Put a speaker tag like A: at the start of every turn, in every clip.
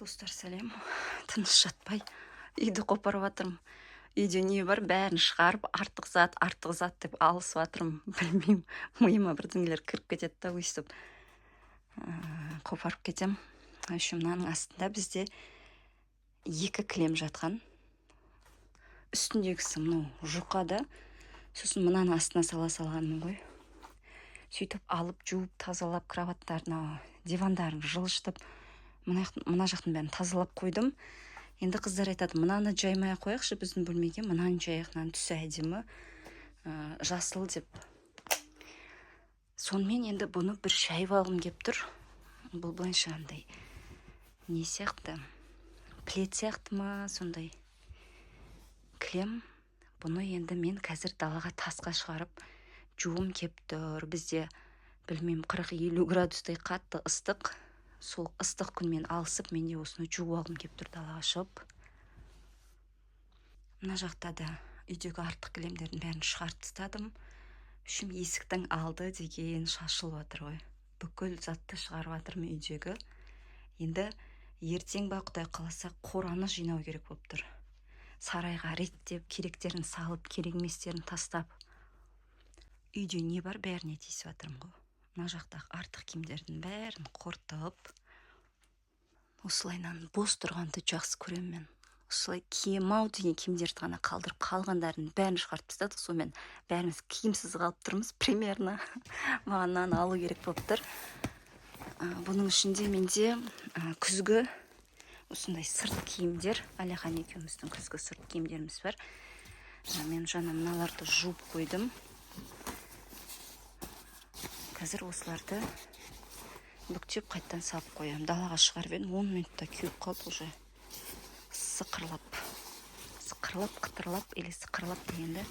A: Достар, сәлем. Тыныш жатпай үйді қопарып жатырмын. Үйде не бар, бәрін шығарып, артық зат деп алысып жатырмын. Білмеймін, миыма бірдеңелер кіріп кетеді да, өйстіп қопарып кетем. В общем, мынаның астында бізде 2 кілем жатқан. Үстіндегісі мынау жұқа да, сосын мынаның астына сала салғанмын ғой. Сөйтіп алып, жуып, тазалап, кроваттарына, дивандарын жылжытып, мына жақтың бәрін тазалап қойдым. Енді қыздар айтады, мынаны жаймай қояқшы біздің бөлмеге, мынаны жайық, мынаның түсі әдемі, жасыл деп. Сонымен енді бұны бір шайып алғым кеп тұр. Бұл былайша андай не сияқты, плед сияқты ма, сондай кілем. Бұны енді мен қазір далаға тасқа шығарып жуым кеп тұр. Бізде білмеймін 40-50 градустай қатты ыстық. Сол ыстық күнмен алысып, менде осыны жуып алғым кеп тұр далаға шығып. Мына жақта да үйдегі артық кілемдердің бәрін шығарып тастадым. Үшім есіктің алды деген шашылып жатыр ғой. Бүкіл затты шығарып жатырмын үйдегі. Енді ертең ба Құдай қаласа қораны жинау керек болып тұр. Сарайға реттеп, керектерін салып, керек еместерін тастап. Үйде не бар, бәріне тиісіп жатырмын ғой. Мына жақтағы артық киімдердің бәрін қортып, осылайнан бос тұрғанды жақсы көремін мен. Осылай кием-ау деген киімдерді ғана қалдырып, қалғандарын бәрін шығарып тастадық. Сонымен бәріміз киімсіз қалып тұрмыз примерно. Маған мынаны алу керек болып тұр. Бұның ішінде менде күзгі осындай сырт киімдер, Әлихан екеуміздің күзгі сырт киімдеріміз бар. Мен жаңа мыналарды жуып қойдым. Қазір осыларды бүктеп қайттан салып қоямын. Далаға шығарып едім, 10 минутта күйіп қалды уже. Сықырлап, қытырлап, или сықырлап дегенді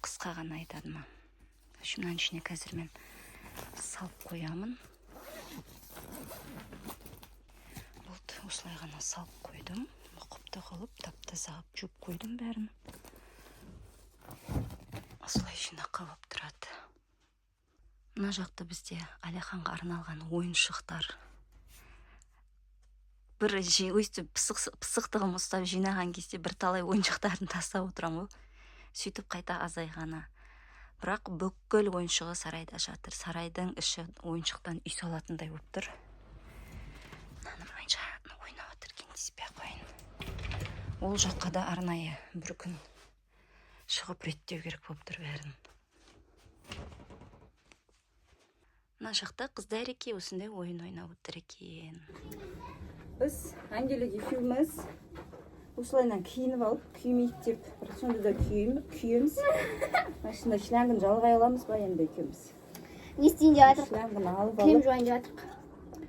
A: қысқа ғана айтады ма. Мынаның ішіне қазір мен салып қоямын. Болды, осылай ғана салып қойдым. Құпты қылып, тап-таза қылып жуып қойдым бәрін. Осылай жинаққа болып тұрады. Мына жақта бізде Әлиханға арналған ойыншықтар. Бір өйстіп пысықтығым ұстап жинаған кезде бір талай ойыншықтарын тастап отырам ғой. Сөйтіп қайта азайғаны. Бірақ бүкіл ойыншығы сарайда жатыр. Сарайдың іші ойыншықтан үй салатындай болып тұр. Ойнап отыр екен деспей қойын. Ол жаққа да арнайы бір күн шығып реттеу керек болып тұр бәрін. Мына жақта қыздар еке осындай ойын ойнап отыр екен. Біз Ангелик екеуміз осылайнан киініп алып, күймейік деп, бірақ сонда да күйеміз. Машинада шлангын жалғай аламыз ба енді екеуміз?
B: Не істейін деп жатырық?
A: Шлангын алып
B: Кілем жуайын деп жатырық.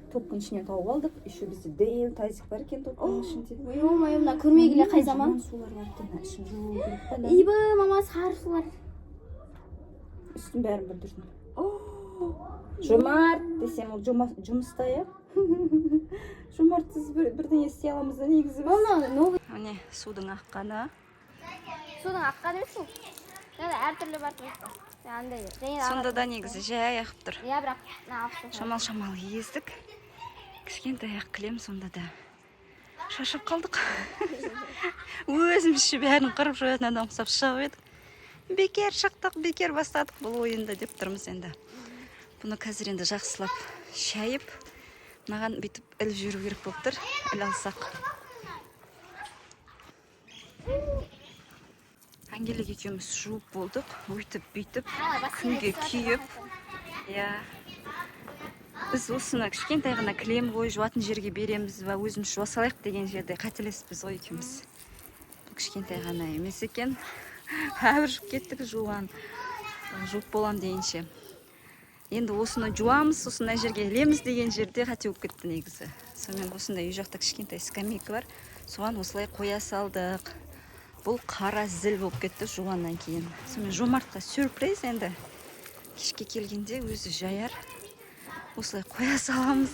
A: Топтың ішінен тауып алдық. Еще бізде дәу тазик бар екен топтың ішінде.
B: Ой, мына көрмей келе қай заман?
A: Сулар бар екен, ішін жуу керек па да.
B: Ибі, мама, сары сулар.
A: Үстін бәрін бүлдірдім. Жомарт десем, ол жұмыста, я? Жомартсыз бірден ести аламыз да негізі біз. Міне, судың аққаны.
B: Судың аққаны емес ол. Әртүрлі бар тұрмыз. Сонда
A: да негізі жай ағып тұр.
B: Я, бірақ
A: Шамал ездік. Кішкентай ақ кілем сонда да. Шашып қалдық. Өзімізше бәрін қырып жоятын адам ұқсап шығып едік. Бекер шықтық, бекер бастадық бұл ойында деп тұрмыз енді. Бұны қазір енді жақсылап шайып, маған бүйтіп іліп жүру керек болып тұр. Іліп алсақ. Ангелик екеуміз жуып болдық, өйтіп бүйтіп, күнге күйіп. Біз осыны кішкентай ғана кілем ғой жуатын жерге береміз ба, өзіміз жуа салайық деген жерде қателесіппіз ғой екеуміз. Бұл кішкентай ғана емес екен. Әбір жуып кеттік жуып болам дейінше. Енді осыны жуамыз, осындай жерге ілеміз деген жерде қате болып кетті негізі. Сонымен осындай үй жақта кішкентай скамейка бар. Соған осылай қоя салдық. Бұл қара зіл болып кетті жуғаннан кейін. Сонымен Жомартқа сюрприз енді. Кешке келгенде өзі жаяр. Осылай қоя саламыз.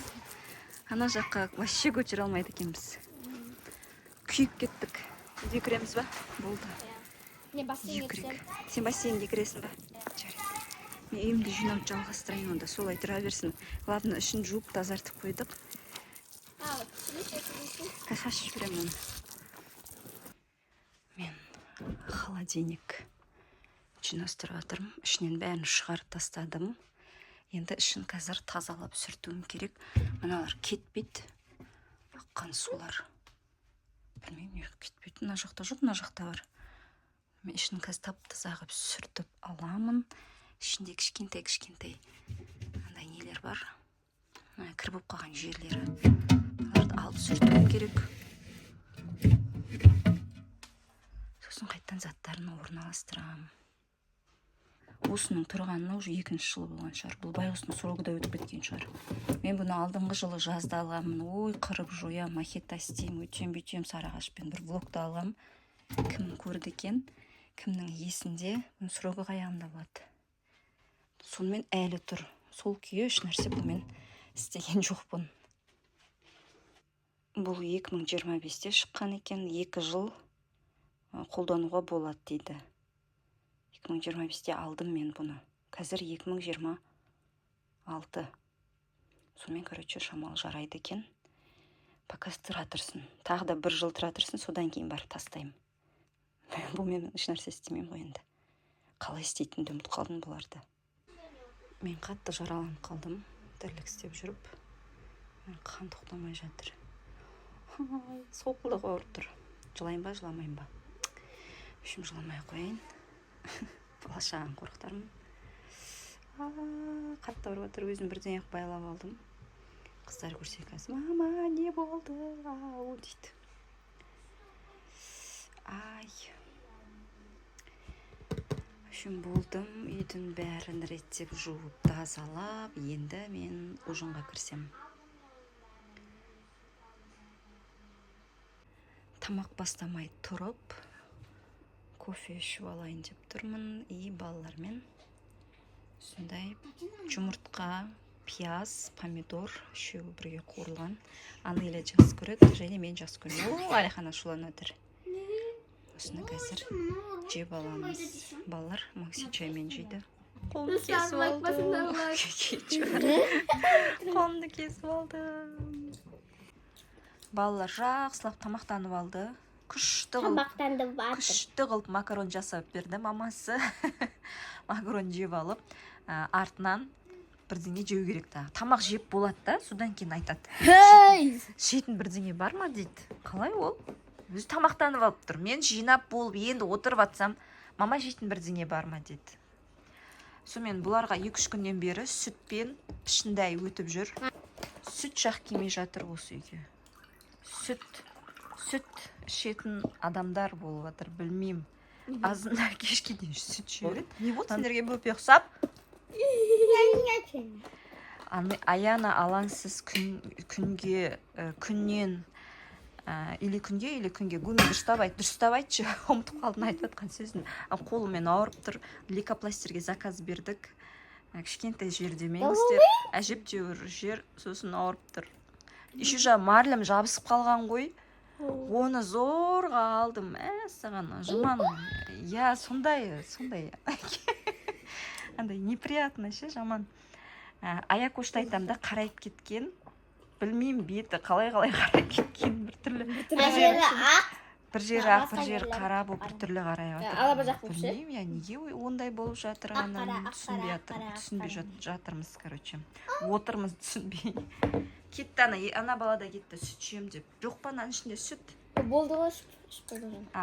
A: Ана жаққа вообще көтере алмайды екенбіз. Күйіп кеттік. Үйде кіреміз ба? Болды.
B: Мен бассейнге кірсем.
A: Сен бассейнге кіресің ба? Жарайды. Мен үйімді жинауды жалғастырайын онда, солай тұра берсін. Главное, ішін жуып тазартып қойдық. шашып жіберемін. Мен холодильник жинастырып жатырмын. Ішінен бәрін шығарып тастадым. Енді ішін қазір тазалап сүртуім керек. Мыналар кетпейді. Аққан сулар. Білмеймін, неге кетпейді. Мына жақта жоқ, мына жақта бар. Мен ішін қазір тап-таза қылып сүртіп аламын. Ішінде кішкентай андай нелер бар. Кір болып қалған жерлері. Оларды алып сүртуім керек. Сосын қайттан заттарын орналастырамын. Осының тұрғанына уже 2-ші жылы болған шығар. Бұл байғұстың сроғы да өтіп кеткен шығар. Мен бұны алдыңғы жылы жазда алғанмын. Ой, қырып жоя, макета істеймін, өйтем сарағашпен бір влогта алғам. Кім көрді екен, кімнің есінде, бұның сроғы қаяғында болады. Сонымен әлі тұр. Сол күйі еш нәрсе бұмен істеген жоқпын. Бұл 2025-те шыққан екен, 2 жыл қолдануға болады дейді. 2025-те алдым мен бұны. Қазір 2026. Сонымен, короче, шамалы жарайды екен. Пока тұра тұрсын. Тағы да 1 жыл тұра тұрсын, содан кейін бар тастаймын. Бұл мен еш нәрсе істемеймін ғой енді. Қалай істейтінді ұмытып қалдым бұларды. Мен қатты жараланып қалдым. Тірлік істеп жүріп. Қан тоқтамай жатыр. Солқылдық ауырып тұр. Жылайын ба, жыламайын ба? Үшім жыламай қойайын. Балашаған қорықтармын. Қатты ауырып жатыр. Өзім бірден ақ байлап алдым. Қыздар көрсе қазір, мама, не болды? Ау, дейді. Ай. Үшім болдым. Үйдің бәрін реттеп жуып, тазалап, енді мен ужинға кірсем. Тамақ бастамай тұрып, кофе ішіп алайын деп тұрмын. И балалармен сондай жұмыртқа, пияз, помидор үшеуі бірге қуырылған. Анеля жақсы көреді, және мен жақсы көремін. О, Алихан ашуланып отыр. Осыны қазір жеп аламыз. Балалар Макси чаймен жейді. Қолымды кесіп алды. Қолымды кесіп алды. Балалар жақсылап тамақтанып алды. Күшті қылып макарон жасап берді мамасы. Макарон жеп алып, артынан бірдеңе жеу керек та. Тамақ жеп болады да, содан кейін айтады. Жейтін бірдеңе бар ма дейді. Қалай ол? Өзі тамақтанып алып тұр. Мен жинап болып, енді отырып атсам, мама жейтін бірдеңе бар ма дейді. Сонымен бұларға 2-3 күннен бері сүтпен пішіндәй өтіп жүр. Сүт жақ келмей жатыр осы үйге. Сүт ішетін адамдар болып жатыр, білмеймін. Азында кешке дейін сүт жібереді. Не болды сендерге бөпе ұқсап? Аяна алаңсыз күннен или күнге гүні дұрыстап айтшы. Ұмытып қалдың айтып жатқан сөзін. Қолымен ауырып тұр. Лейкопластерге заказ бердік. Кішкентай жер демеңіздер. Әжептеуір жер, сосын ауырып тұр. Еще марлем жабысып қалған ғой. Оны зорға алдым. Саған жуман. Я, сондай. Андай неприятно ше, жаман. Аяқ ұшты айтамда қарайып кеткен. Білмеймін беті қалай қарайып кеткен бір түрлі. Бір жері ақ, бір жері қара болып бір түрлі қарай жатыр. Білмеймін, я неге ондай болып жатырғанын түсінбей жатырмыз, короче. Отырмыз түсінбей. Кетті ана балада кетті, сүт жем деп. Жоқ па, ананың ішінде сүт?
B: Болды ғой, ішіп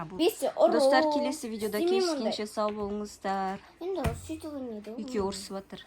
B: болды.
A: Достар, келесі видеода кездескенше сау болыңыздар.
B: Енді сүт ойнайды.
A: Екеуі ұрысып жатыр.